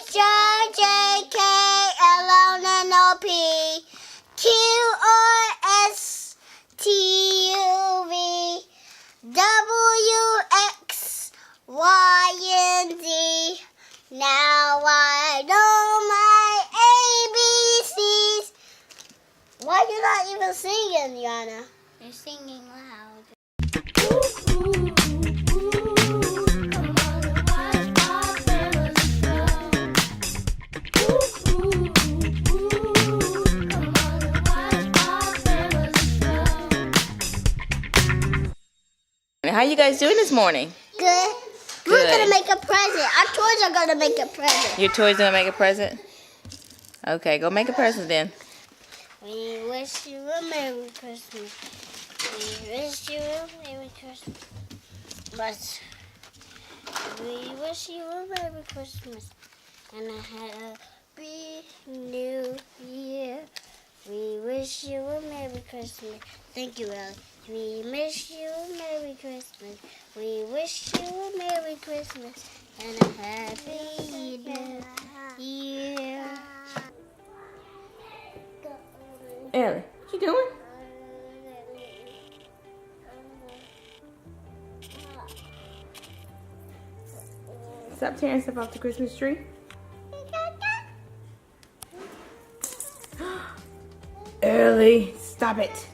John, J, K, L, N, N, O, P, Q, R, S, T, U, V, W, X, Y, and Z. Now I know my ABCs. Why are you not even singing, Yana? You're singing loud. How you guys doing this morning? Good. We're going to make a present. Our toys are going to make a present. Your toys gonna make a present? Okay, go make a present then. We wish you a Merry Christmas. We wish you a Merry Christmas. We wish you a Merry Christmas and a Happy New Year. We wish you a Merry Christmas. Thank you, Ellie. We wish you a Merry Christmas. We wish you a Merry Christmas and a Happy New Year. Ellie, what you doing? Stop tearing stuff off the Christmas tree. Ellie, stop it.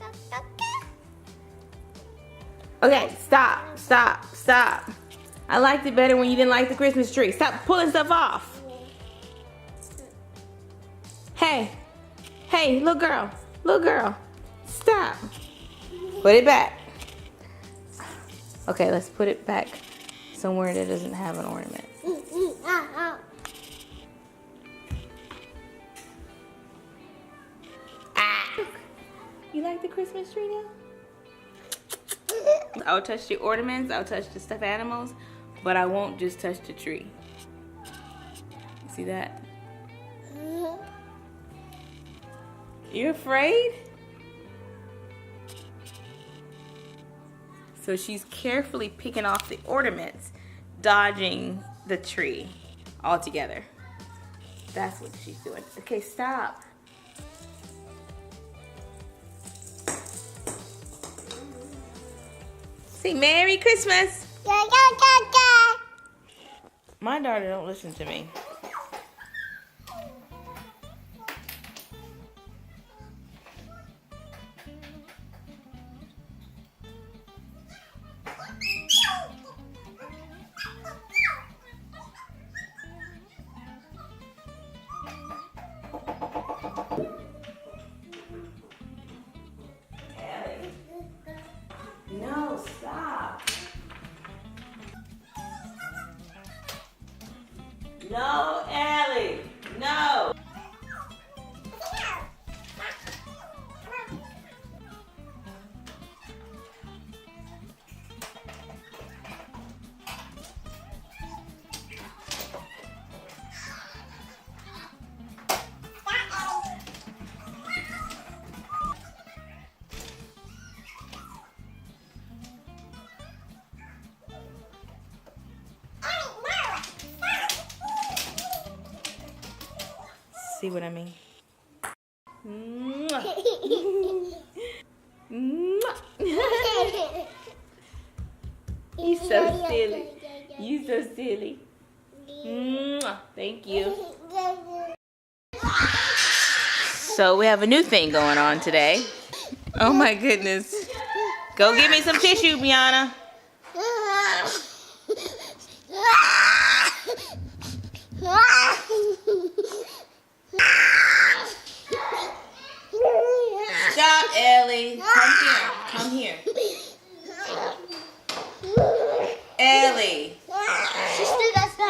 Okay, stop. I liked it better when you didn't like the Christmas tree. Stop pulling stuff off. Hey, little girl, stop. Put it back. Okay, let's put it back somewhere that doesn't have an ornament. You like the Christmas tree now? I'll touch the ornaments, I'll touch the stuffed animals, but I won't just touch the tree. You see that? You afraid? So she's carefully picking off the ornaments, dodging the tree altogether. That's what she's doing. Okay, stop. Say Merry Christmas. My daughter don't listen to me. No, stop. No, Ellie. No. See what I mean? You so silly. You so silly. Thank you. So we have a new thing going on today. Oh my goodness. Go get me some tissue, Brianna. Stop, Ellie. Come here. Ellie. She still got stuff.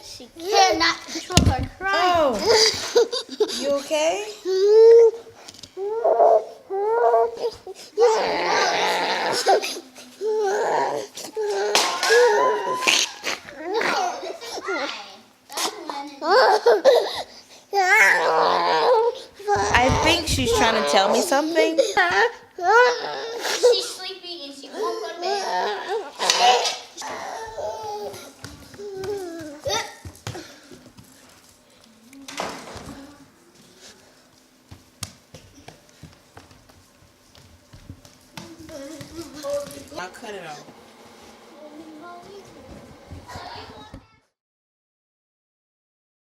She cannot control her crying. Oh. You okay? I think she's trying to tell me something. She's sleepy and she won't go to bed. I'll cut it off.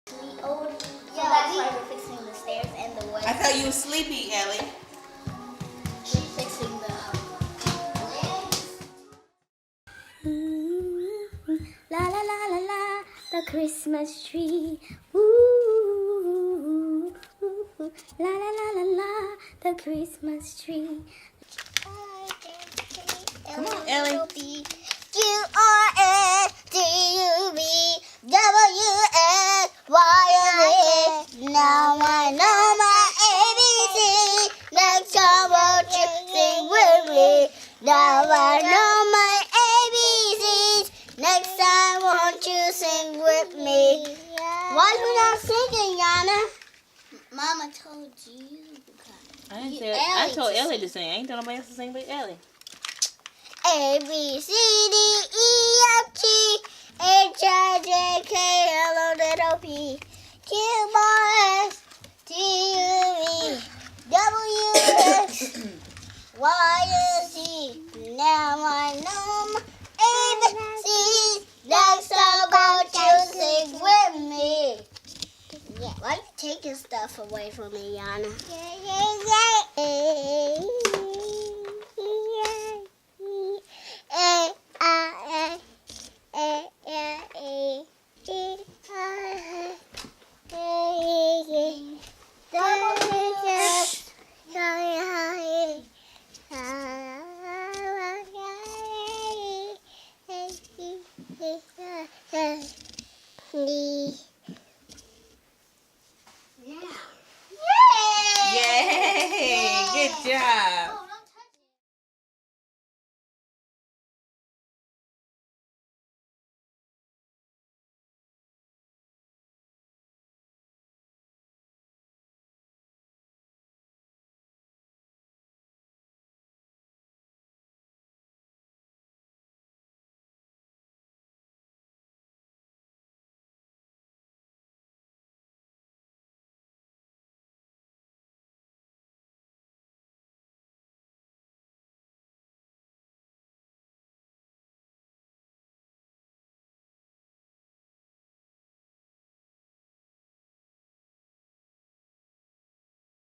So that's why we're fixing the stairs and the wood. I thought you were sleepy, Ellie. We're fixing the la la la la la, the Christmas tree. Ooh, la la la la la, the Christmas tree. Come on, Ellie. G-R-A-D-U-B-W-X-Y-Z. Now I know my ABC. Next time won't you sing with me? Now I know my ABCs. Next time won't you sing with me? Why are you not singing, Yana? Mama told you. I didn't say. I told Ellie to sing. I ain't told nobody else to sing but Ellie. A B C D E F G H I J K L O little P Q R S T U V W X Y and Z. Now I know my ABCs. Next time won't you sing with me? Yeah. Why are you taking stuff away from me, Yana?